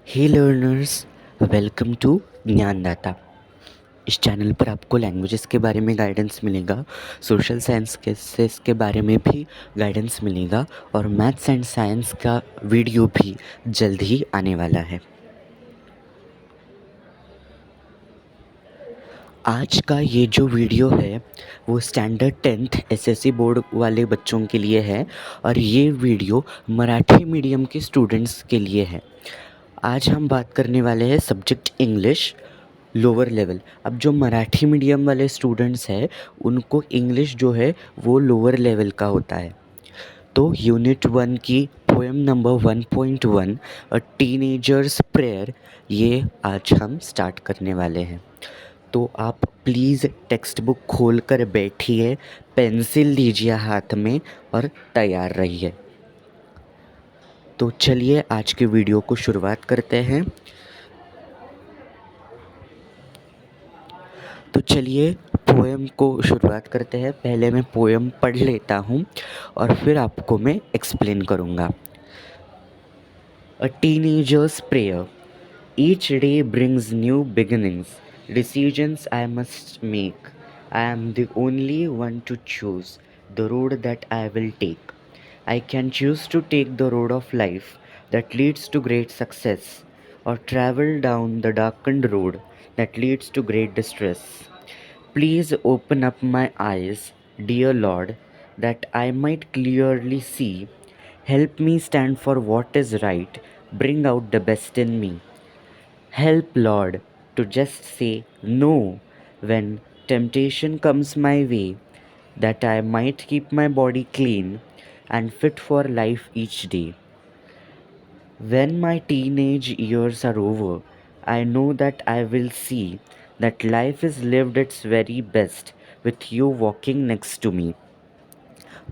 Hey learners, welcome to Gyandata. इस channel पर आपको लैंग्वेजेस के बारे में गाइडेंस मिलेगा, सोशल साइंस केसेस के बारे में भी गाइडेंस मिलेगा और मैथ्स एंड साइंस का वीडियो भी जल्द ही आने वाला है। आज का ये जो वीडियो है वो स्टैंडर्ड 10th एसएससी बोर्ड वाले बच्चों के लिए है और ये वीडियो मराठी मीडियम के स्टूडेंट्स के लिए है। आज हम बात करने वाले हैं सब्जेक्ट इंग्लिश लोअर लेवल। अब जो मराठी मीडियम वाले स्टूडेंट्स हैं उनको इंग्लिश जो है वो लोअर लेवल का होता है। तो यूनिट 1 की पोएम नंबर 1.1 अ टीनेजर्स प्रेयर ये आज हम स्टार्ट करने वाले हैं। तो आप प्लीज़ टेक्स्ट बुक खोल कर बैठिए, पेंसिल लीजिए हाथ में और तैयार रहिए। तो चलिए आज के वीडियो को शुरुआत करते हैं। तो चलिए पोएम को शुरुआत करते हैं। पहले मैं पोएम पढ़ लेता हूँ और फिर आपको मैं एक्सप्लेन करूँगा। A teenager's prayer. Each day brings new beginnings, decisions I must make. I am the only one to choose the road that I will take. I can choose to take the road of life that leads to great success, or travel down the darkened road that leads to great distress. Please open up my eyes, dear Lord, that I might clearly see. Help me stand for what is right, bring out the best in me. Help, Lord, to just say no when temptation comes my way, that I might keep my body clean and fit for life each day. When my teenage years are over, I know that I will see that life is lived its very best with you walking next to me.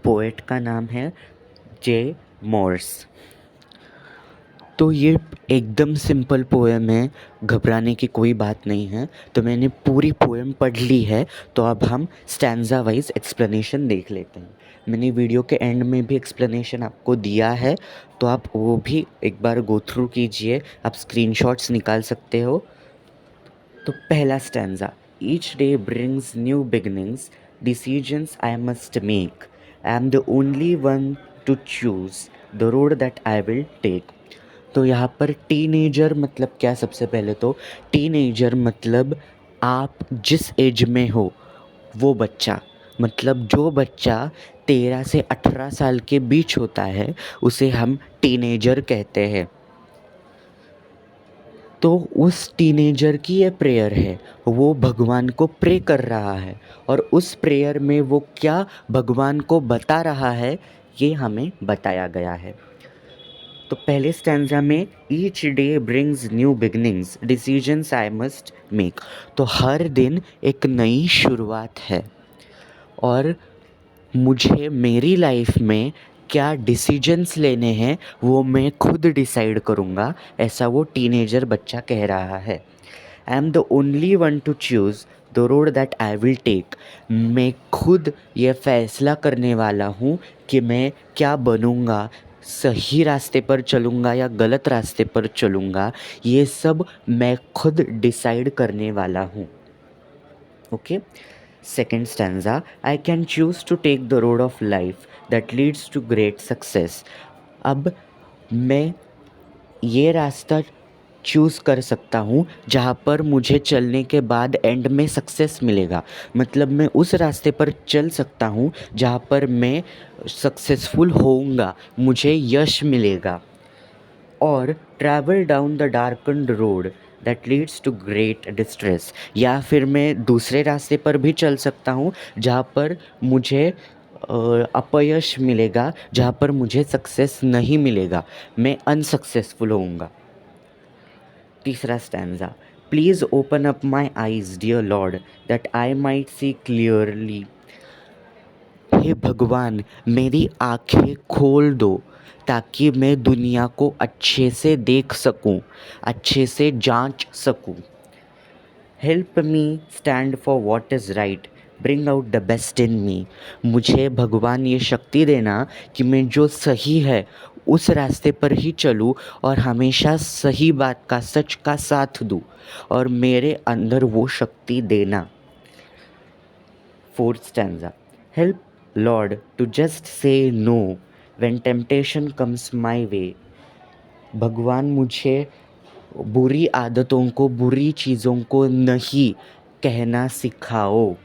Poet का नाम है जे Moore's. तो ये एकदम simple poem है, घबराने की कोई बात नहीं है। तो मैंने पूरी पोएम पढ़ ली है, तो अब हम स्टैंजा वाइज एक्सप्लेनेशन देख लेते हैं। मैंने वीडियो के एंड में भी एक्सप्लेनेशन आपको दिया है, तो आप वो भी एक बार गो थ्रू कीजिए। आप स्क्रीनशॉट्स निकाल सकते हो। तो पहला stanza. Each day brings new beginnings, decisions I must make. I am the only one to choose the road that I will take. तो यहाँ पर टीनेजर मतलब क्या? सबसे पहले तो टीनेजर मतलब आप जिस एज में हो वो बच्चा, मतलब जो बच्चा 13 से 18 साल के बीच होता है उसे हम टीनेजर कहते हैं। तो उस टीनेजर की ये प्रेयर है, वो भगवान को प्रे कर रहा है और उस प्रेयर में वो क्या भगवान को बता रहा है ये हमें बताया गया है। तो पहले स्टैंजा में each day brings new beginnings, decisions I must make. तो हर दिन एक नई शुरुआत है और मुझे मेरी लाइफ में क्या डिसीजंस लेने हैं वो मैं खुद डिसाइड करूँगा, ऐसा वो टीनेजर बच्चा कह रहा है। I am the only one to choose the road that I will take. मैं खुद ये फैसला करने वाला हूँ कि मैं क्या बनूँगा, सही रास्ते पर चलूँगा या गलत रास्ते पर चलूँगा, ये सब मैं खुद डिसाइड करने वाला हूँ। Okay. Second stanza. I can choose to take the road of life that leads to great success. अब मैं ये रास्ता चूज़ कर सकता हूँ जहाँ पर मुझे चलने के बाद एंड में सक्सेस मिलेगा। मतलब मैं उस रास्ते पर चल सकता हूँ जहाँ पर मैं सक्सेसफुल होऊंगा, मुझे यश मिलेगा। और travel down the darkened road that leads to great distress. या फिर मैं दूसरे रास्ते पर भी चल सकता हूँ जहाँ पर मुझे अपयश मिलेगा, जहाँ पर मुझे सक्सेस नहीं मिलेगा, मैं अनसक्सेसफुल होऊंगा। तीसरा stanza. Please open up my eyes dear Lord that I might see clearly. हे भगवान, मेरी आँखें खोल दो ताकि मैं दुनिया को अच्छे से देख सकूं, अच्छे से जांच सकूं। Help me stand for what is right, bring out the best in me. मुझे भगवान ये शक्ति देना कि मैं जो सही है उस रास्ते पर ही चलूँ और हमेशा सही बात का, सच का साथ दूँ, और मेरे अंदर वो शक्ति देना। Fourth stanza. Help, Lord, to just say no when temptation comes my way. भगवान मुझे बुरी आदतों को, बुरी चीज़ों को नहीं कहना सिखाओ।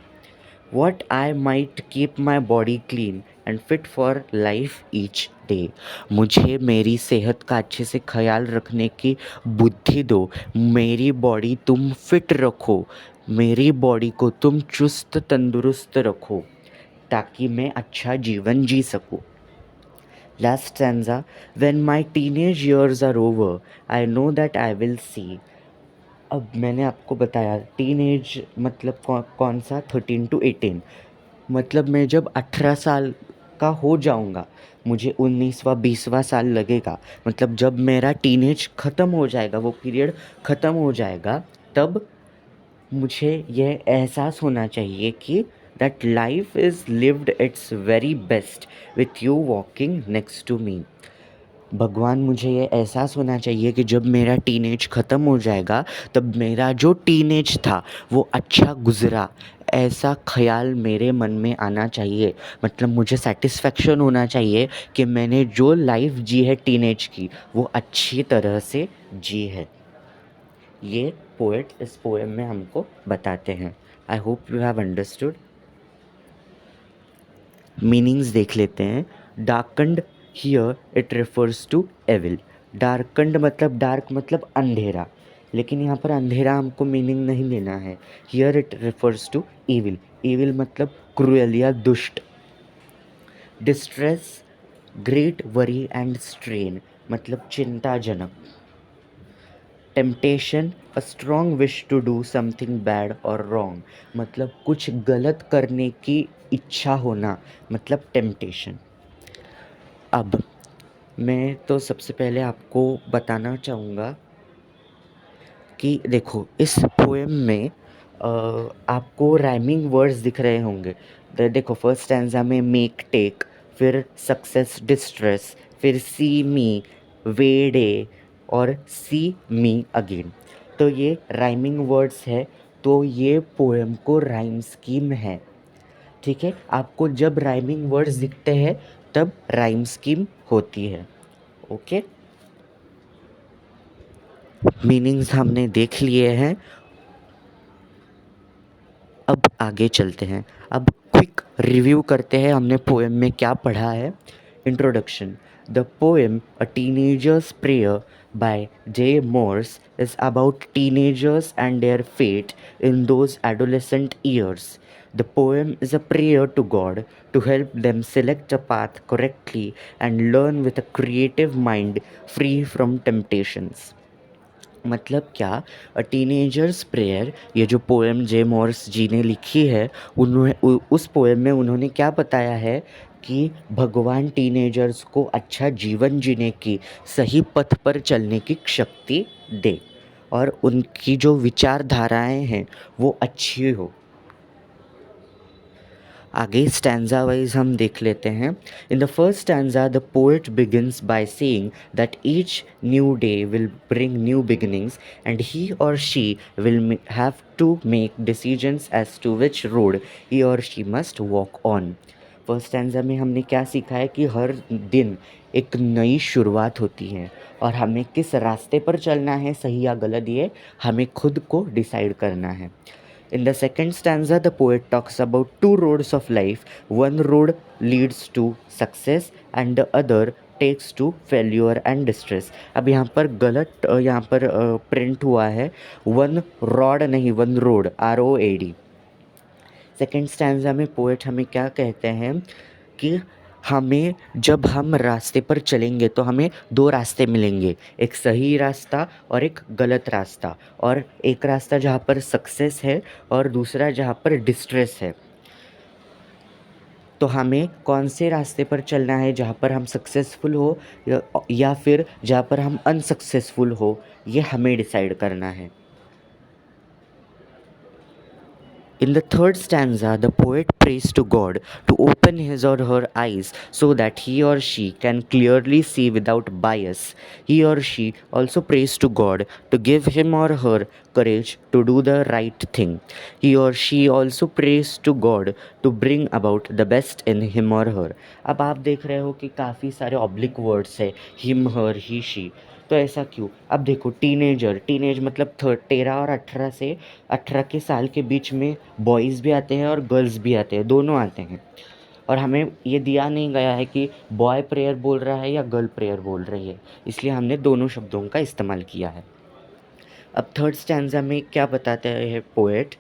What I might keep my body clean and fit for life each day. मुझे मेरी सेहत का अच्छे से ख्याल रखने की बुद्धि दो। मेरी बॉडी तुम फिट रखो, मेरी बॉडी को तुम चुस्त तंदुरुस्त रखो ताकि मैं अच्छा जीवन जी सकूँ। Last stanza. When my teenage years are over, I know that I will see. अब मैंने आपको बताया टीन एज मतलब कौन सा 13 to 18, मतलब मैं जब 18 साल का हो जाऊंगा, मुझे 19वां 20वां साल लगेगा, मतलब जब मेरा टीनेज ख़त्म हो जाएगा, वो पीरियड ख़त्म हो जाएगा, तब मुझे यह एहसास होना चाहिए कि that life is lived its very best with you walking next to me. भगवान मुझे ये एहसास होना चाहिए कि जब मेरा टीनेज ख़त्म हो जाएगा तब मेरा जो टीनेज था वो अच्छा गुज़रा, ऐसा ख़्याल मेरे मन में आना चाहिए। मतलब मुझे सेटिस्फेक्शन होना चाहिए कि मैंने जो लाइफ जी है टीनेज की वो अच्छी तरह से जी है। ये पोएट इस पोएम में हमको बताते हैं। I hope you have understood. Meanings देख लेते हैं। Darkened, here it refers to evil. Darkened मतलब डार्क मतलब अंधेरा, लेकिन यहाँ पर अंधेरा हमको मीनिंग नहीं लेना है। Here it refers to evil. Evil मतलब क्रूएल या दुष्ट। Distress, great worry and strain मतलब चिंताजनक। Temptation, a strong wish to do something bad और रॉन्ग मतलब कुछ गलत करने की इच्छा होना, मतलब टेम्पटेशन। अब मैं तो सबसे पहले आपको बताना चाहूँगा कि देखो इस पोएम में आपको राइमिंग वर्ड्स दिख रहे होंगे। देखो फर्स्ट स्टैंजा में मेक टेक, फिर सक्सेस डिस्ट्रेस, फिर सी मी, वेडे और सी मी अगेन। तो ये राइमिंग वर्ड्स है, तो ये पोएम को राइम स्कीम है। ठीक है, आपको जब राइमिंग वर्ड्स दिखते हैं तब राइम स्कीम होती है। ओके, मीनिंग्स हमने देख लिए हैं, अब आगे चलते हैं। अब क्विक रिव्यू करते हैं हमने पोएम में क्या पढ़ा है। Introduction. The poem a teenager's prayer by J Morse is about teenagers and their fate in those adolescent years. The poem is a prayer to God to help them select a path correctly and learn with a creative mind free from temptations. मतलब क्या, अ teenager's prayer, ये जो poem जे Moore's जी ने लिखी है, उन्होंने उस poem में उन्होंने क्या बताया है कि भगवान टीनेजर्स को अच्छा जीवन जीने की, सही पथ पर चलने की शक्ति दे और उनकी जो विचारधाराएं हैं वो अच्छी हो। आगे स्टैंजा वाइज हम देख लेते हैं। In the first stanza the poet begins by saying that each new day will bring new beginnings and he or she will have to make decisions as to which road he or she must walk on. First stanza में हमने क्या सीखा है कि हर दिन एक नई शुरुआत होती है और हमें किस रास्ते पर चलना है, सही या गलत, ये हमें खुद को डिसाइड करना है। In the second stanza, the poet talks about two roads of life. One road leads to success and the other takes to failure and distress. अब यहाँ पर गलत यहाँ पर प्रिंट हुआ है, वन रॉड नहीं, one road, ROAD। Second stanza में पोएट हमें क्या कहते हैं कि हमें, जब हम रास्ते पर चलेंगे तो हमें दो रास्ते मिलेंगे, एक सही रास्ता और एक गलत रास्ता, और एक रास्ता जहाँ पर सक्सेस है और दूसरा जहाँ पर डिस्ट्रेस है। तो हमें कौन से रास्ते पर चलना है, जहाँ पर हम सक्सेसफुल हो या फिर जहाँ पर हम अनसक्सेसफुल हो, ये हमें डिसाइड करना है। In the third stanza, the poet prays to God to open his or her eyes so that he or she can clearly see without bias. He or she also prays to God to give him or her courage to do the right thing. He or she also prays to God to bring about the best in him or her. अब आप देख रहे हो कि काफ़ी सारे oblique words है, him, her, he, she. तो ऐसा क्यों? अब देखो, टीनेजर, टीनेज मतलब 13 और 18 से 18 के साल के बीच में बॉयज़ भी आते हैं और गर्ल्स भी आते हैं, दोनों आते हैं। और हमें ये दिया नहीं गया है कि बॉय प्रेयर बोल रहा है या गर्ल प्रेयर बोल रही है, इसलिए हमने दोनों शब्दों का इस्तेमाल किया है। अब थर्ड स्टैंजा में क्या बताते हैं पोएट?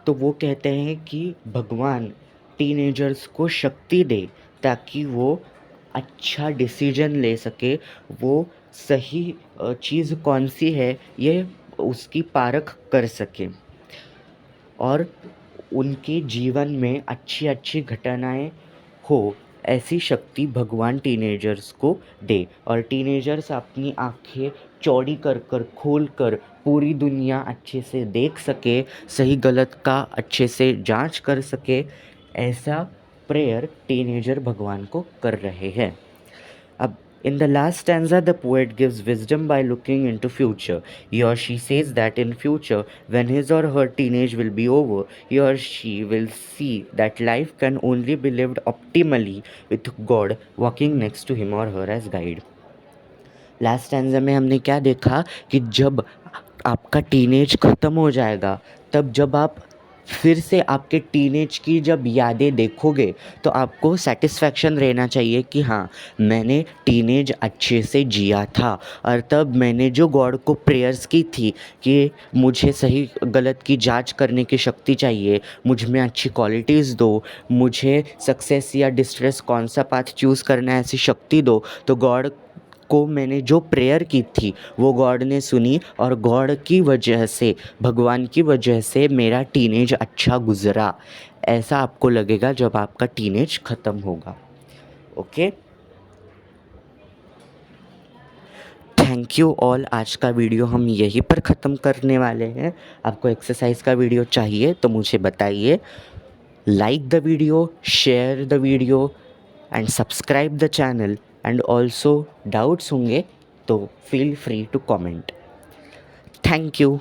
तो वो कहते हैं कि भगवान टीनेजर्स को शक्ति दे ताकि वो अच्छा डिसीजन ले सके, वो सही चीज़ कौन सी है ये उसकी पारख कर सके और उनके जीवन में अच्छी अच्छी घटनाएं हो, ऐसी शक्ति भगवान टीनेजर्स को दे और टीनेजर्स अपनी आंखें चौड़ी कर कर खोल कर पूरी दुनिया अच्छे से देख सके, सही गलत का अच्छे से जांच कर सके, ऐसा प्रेयर टीनेजर भगवान को कर रहे हैं। अब in the last stanza, the poet gives wisdom by looking into future. He or she says that in future, when his or her teenage will be over, he or she will see that life can only be lived optimally with God walking next to him or her as guide. Last stanza में हमने क्या देखा कि जब आपका teenage ख़त्म हो जाएगा, तब जब आप फिर से आपके टीनेज की जब यादें देखोगे तो आपको सेटिस्फैक्शन रहना चाहिए कि हाँ, मैंने टीनेज अच्छे से जिया था और तब मैंने जो गॉड को प्रेयर्स की थी कि मुझे सही गलत की जांच करने की शक्ति चाहिए, मुझ में अच्छी क्वालिटीज़ दो, मुझे सक्सेस या डिस्ट्रेस कौन सा पाथ चूज़ करना है ऐसी शक्ति दो, तो गॉड को मैंने जो प्रेयर की थी वो गॉड ने सुनी और गॉड की वजह से, भगवान की वजह से मेरा टीनेज अच्छा गुज़रा। ऐसा आपको लगेगा जब आपका टीनेज ख़त्म होगा। Okay, thank you all. आज का वीडियो हम यहीं पर ख़त्म करने वाले हैं। आपको एक्सरसाइज का वीडियो चाहिए तो मुझे बताइए। Like the video, share the video and subscribe the channel and also doubts होंगे तो feel free to comment. Thank you.